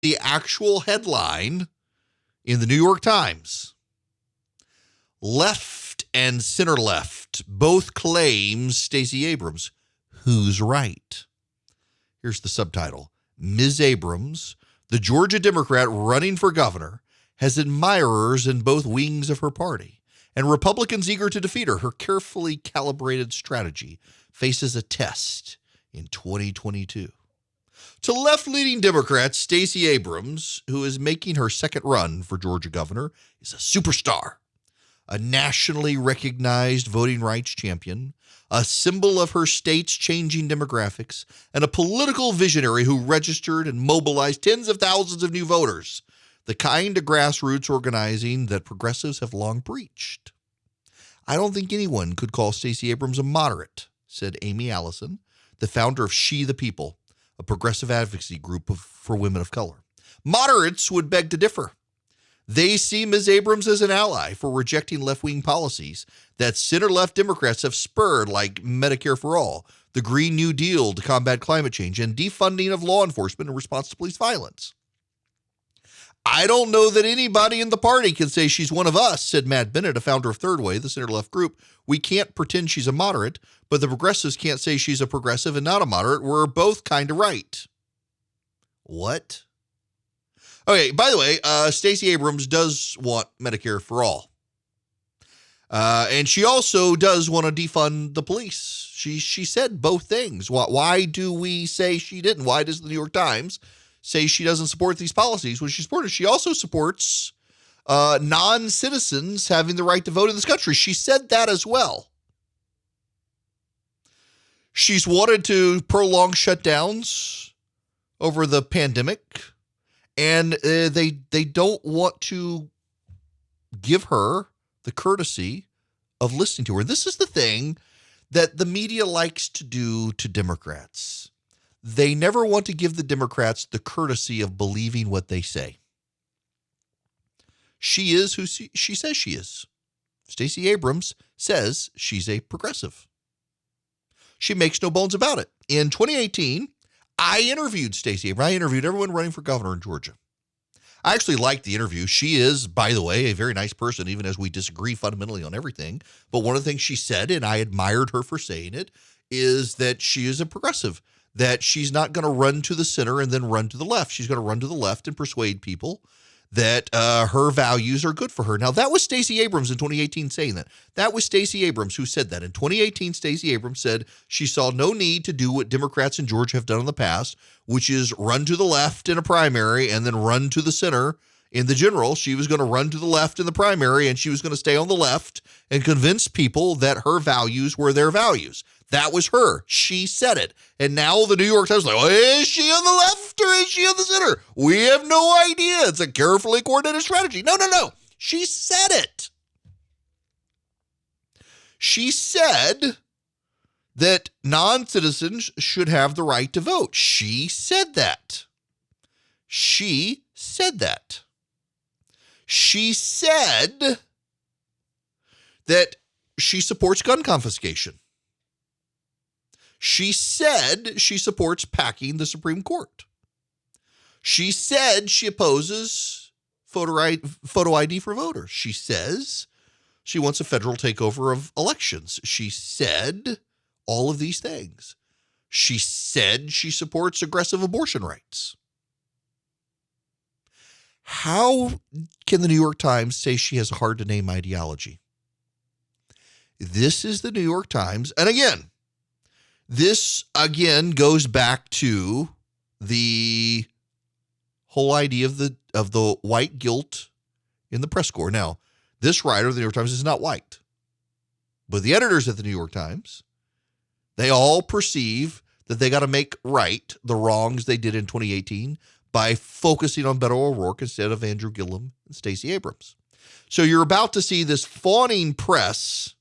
the actual headline in the New York Times. Left and center left both claims Stacey Abrams. Who's right? Here's the subtitle. Ms. Abrams, the Georgia Democrat running for governor, has admirers in both wings of her party, and Republicans eager to defeat her. Her carefully calibrated strategy faces a test in 2022. To left-leaning Democrats, Stacey Abrams, who is making her second run for Georgia governor, is a superstar, a nationally recognized voting rights champion, a symbol of her state's changing demographics, and a political visionary who registered and mobilized tens of thousands of new voters, the kind of grassroots organizing that progressives have long preached. I don't think anyone could call Stacey Abrams a moderate, said Amy Allison, the founder of She the People, a progressive advocacy group for women of color. Moderates would beg to differ. They see Ms. Abrams as an ally for rejecting left-wing policies that center-left Democrats have spurred, like Medicare for All, the Green New Deal to combat climate change, and defunding of law enforcement in response to police violence. I don't know that anybody in the party can say she's one of us, said Matt Bennett, a founder of Third Way, the center-left group. We can't pretend she's a moderate, but the progressives can't say she's a progressive and not a moderate. We're both kind of right. What? Okay, by the way, Stacey Abrams does want Medicare for all. And she also does want to defund the police. She said both things. Why do we say she didn't? Why does the New York Times say she doesn't support these policies? Well, she also supports non-citizens having the right to vote in this country. She said that as well. She's wanted to prolong shutdowns over the pandemic, and they don't want to give her the courtesy of listening to her. This is the thing that the media likes to do to Democrats. They never want to give the Democrats the courtesy of believing what they say. She is who she says she is. Stacey Abrams says she's a progressive. She makes no bones about it. In 2018, I interviewed Stacey Abrams. I interviewed everyone running for governor in Georgia. I actually liked the interview. She is, by the way, a very nice person, even as we disagree fundamentally on everything. But one of the things she said, and I admired her for saying it, is that she is a progressive, that she's not going to run to the center and then run to the left. She's going to run to the left and persuade people that her values are good for her. Now, that was Stacey Abrams in 2018 saying that. That was Stacey Abrams who said that. In 2018, Stacey Abrams said she saw no need to do what Democrats in Georgia have done in the past, which is run to the left in a primary and then run to the center in the general. She was going to run to the left in the primary, and she was going to stay on the left and convince people that her values were their values. That was her. She said it. And now the New York Times is like, is she on the left or is she on the center? We have no idea. It's a carefully coordinated strategy. No. She said it. She said that non-citizens should have the right to vote. She said that. She said that. She said that she supports gun confiscation. She said she supports packing the Supreme Court. She said she opposes photo ID for voters. She says she wants a federal takeover of elections. She said all of these things. She said she supports aggressive abortion rights. How can the New York Times say she has a hard-to-name ideology? This is the New York Times. And this again goes back to the whole idea of the white guilt in the press corps. Now, this writer of the New York Times is not white, but the editors at the New York Times, they all perceive that they got to make right the wrongs they did in 2018 by focusing on Beto O'Rourke instead of Andrew Gillum and Stacey Abrams. So you're about to see this fawning press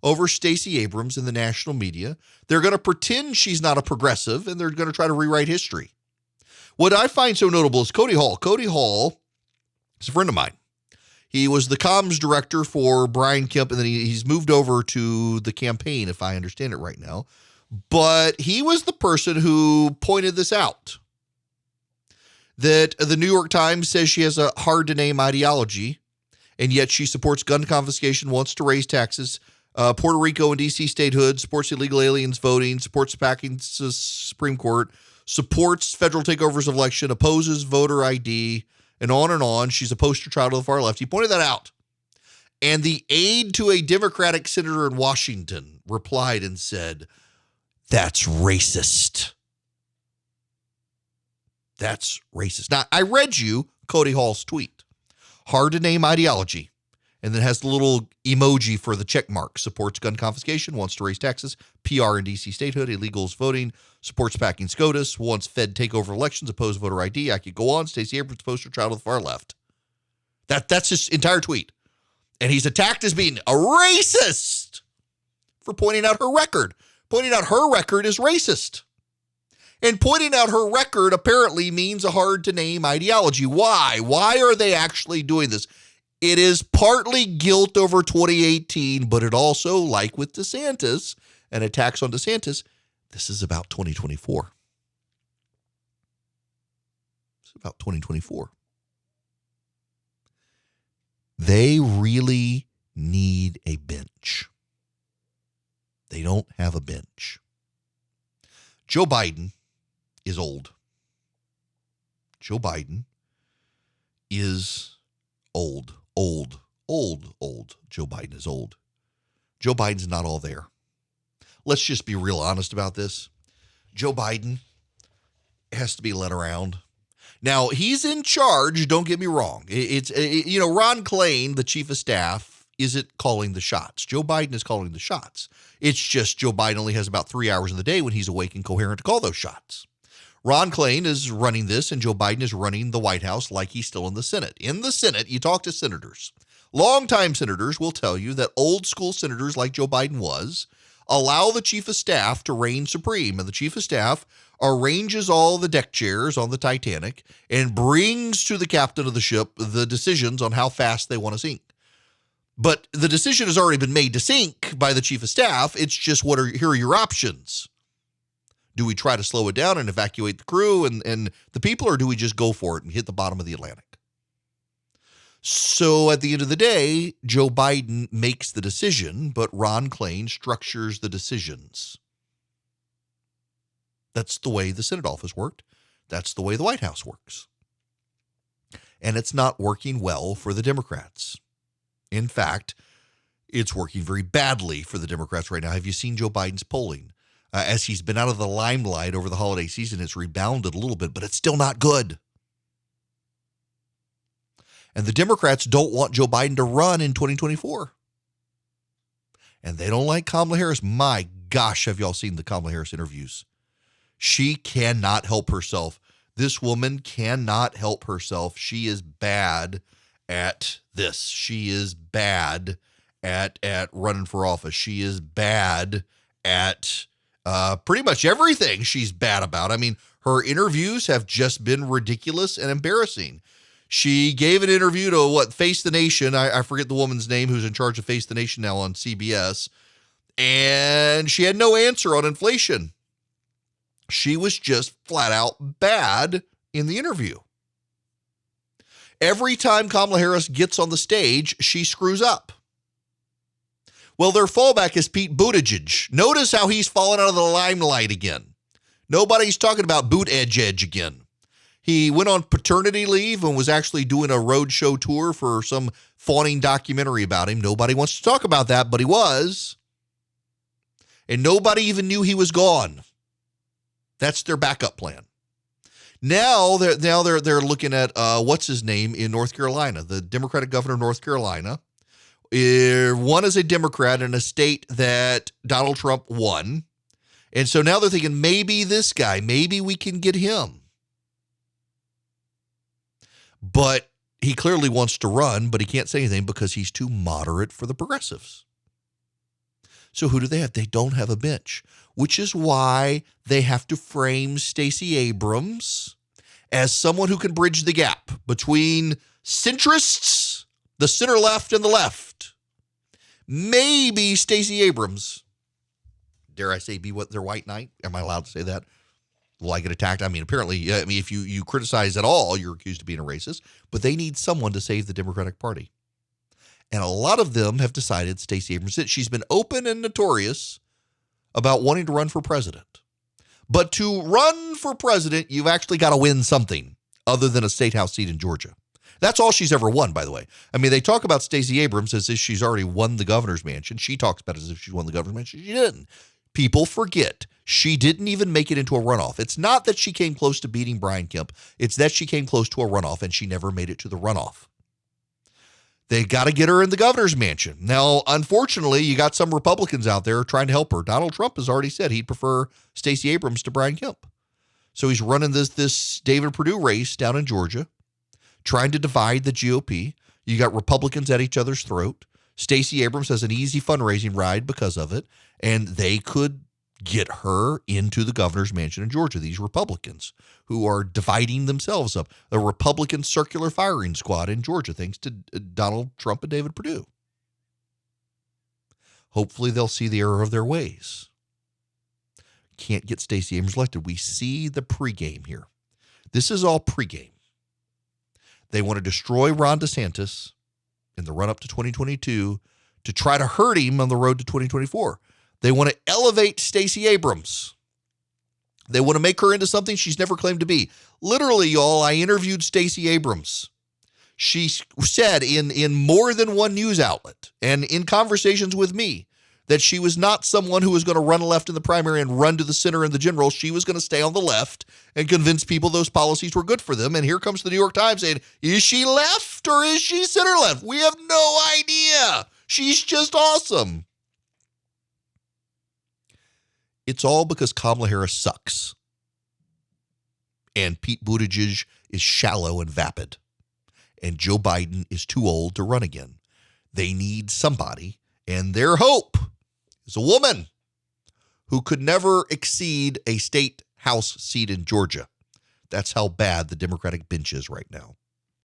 over Stacey Abrams in the national media. They're going to pretend she's not a progressive, and they're going to try to rewrite history. What I find so notable is Cody Hall. Cody Hall is a friend of mine. He was the comms director for Brian Kemp, and then he's moved over to the campaign, if I understand it right now. But he was the person who pointed this out, that the New York Times says she has a hard-to-name ideology, and yet she supports gun confiscation, wants to raise taxes, Puerto Rico and D.C. statehood, supports illegal aliens voting, supports packing the Supreme Court, supports federal takeovers of election, opposes voter ID, and on and on. She's a poster child of the far left. He pointed that out. And the aide to a Democratic senator in Washington replied and said, "That's racist. That's racist." Now, I read you Cody Hall's tweet. Hard to name ideology. And then has the little emoji for the check mark. Supports gun confiscation, wants to raise taxes, PR and D.C. statehood, illegals voting, supports packing SCOTUS, wants Fed takeover elections, oppose voter ID. I could go on. Stacey Abrams, poster child of the far left. That's his entire tweet. And he's attacked as being a racist for pointing out her record. Pointing out her record is racist. And pointing out her record apparently means a hard-to-name ideology. Why? Why are they actually doing this? It is partly guilt over 2018, but it also, like with DeSantis and attacks on DeSantis, this is about 2024. It's about 2024. They really need a bench. They don't have a bench. Joe Biden is old. Joe Biden is old. Joe Biden is old. Joe Biden's not all there. Let's just be real honest about this. Joe Biden has to be led around. Now, he's in charge, don't get me wrong. Ron Klain, the chief of staff, isn't calling the shots. Joe Biden is calling the shots. It's just Joe Biden only has about 3 hours in the day when he's awake and coherent to call those shots. Ron Klain is running this, and Joe Biden is running the White House like he's still in the Senate. In the Senate, you talk to senators. Longtime senators will tell you that old school senators like Joe Biden was allow the chief of staff to reign supreme, and the chief of staff arranges all the deck chairs on the Titanic and brings to the captain of the ship the decisions on how fast they want to sink. But the decision has already been made to sink by the chief of staff. It's just here are your options. Do we try to slow it down and evacuate the crew and the people, or do we just go for it and hit the bottom of the Atlantic? So at the end of the day, Joe Biden makes the decision, but Ron Klain structures the decisions. That's the way the Senate office worked. That's the way the White House works. And it's not working well for the Democrats. In fact, it's working very badly for the Democrats right now. Have you seen Joe Biden's polling? As he's been out of the limelight over the holiday season, it's rebounded a little bit, but it's still not good. And the Democrats don't want Joe Biden to run in 2024. And they don't like Kamala Harris. My gosh, have y'all seen the Kamala Harris interviews? She cannot help herself. This woman cannot help herself. She is bad at this. She is bad at running for office. She is bad at pretty much everything she's bad about. I mean, her interviews have just been ridiculous and embarrassing. She gave an interview to Face the Nation. I forget the woman's name who's in charge of Face the Nation now on CBS. And she had no answer on inflation. She was just flat out bad in the interview. Every time Kamala Harris gets on the stage, she screws up. Well, their fallback is Pete Buttigieg. Notice how he's fallen out of the limelight again. Nobody's talking about Buttigieg again. He went on paternity leave and was actually doing a roadshow tour for some fawning documentary about him. Nobody wants to talk about that, but he was. And nobody even knew he was gone. That's their backup plan. Now they're looking at what's his name in North Carolina, the Democratic governor of North Carolina. One is a Democrat in a state that Donald Trump won. And so now they're thinking, maybe this guy, maybe we can get him. But he clearly wants to run, but he can't say anything because he's too moderate for the progressives. So who do they have? They don't have a bench, which is why they have to frame Stacey Abrams as someone who can bridge the gap between centrists, the center left, and the left. Maybe Stacey Abrams, dare I say, be what their white knight? Am I allowed to say that? Will I get attacked? I mean, apparently, if you criticize at all, you're accused of being a racist. But they need someone to save the Democratic Party. And a lot of them have decided Stacey Abrams, she's been open and notorious about wanting to run for president. But to run for president, you've actually got to win something other than a state house seat in Georgia. That's all she's ever won, by the way. I mean, they talk about Stacey Abrams as if she's already won the governor's mansion. She talks about it as if she's won the governor's mansion. She didn't. People forget. She didn't even make it into a runoff. It's not that she came close to beating Brian Kemp. It's that she came close to a runoff, and she never made it to the runoff. They got to get her in the governor's mansion. Now, unfortunately, you got some Republicans out there trying to help her. Donald Trump has already said he'd prefer Stacey Abrams to Brian Kemp. So he's running this David Perdue race down in Georgia, trying to divide the GOP. You got Republicans at each other's throat. Stacey Abrams has an easy fundraising ride because of it, and they could get her into the governor's mansion in Georgia, these Republicans who are dividing themselves up. The Republican circular firing squad in Georgia, thanks to Donald Trump and David Perdue. Hopefully they'll see the error of their ways. Can't get Stacey Abrams elected. We see the pregame here. This is all pregame. They want to destroy Ron DeSantis in the run-up to 2022 to try to hurt him on the road to 2024. They want to elevate Stacey Abrams. They want to make her into something she's never claimed to be. Literally, y'all, I interviewed Stacey Abrams. She said in more than one news outlet and in conversations with me that she was not someone who was going to run left in the primary and run to the center in the general. She was going to stay on the left and convince people those policies were good for them. And here comes the New York Times saying, is she left or is she center left? We have no idea. She's just awesome. It's all because Kamala Harris sucks. And Pete Buttigieg is shallow and vapid. And Joe Biden is too old to run again. They need somebody, and their hope is a woman who could never exceed a state house seat in Georgia. That's how bad the Democratic bench is right now.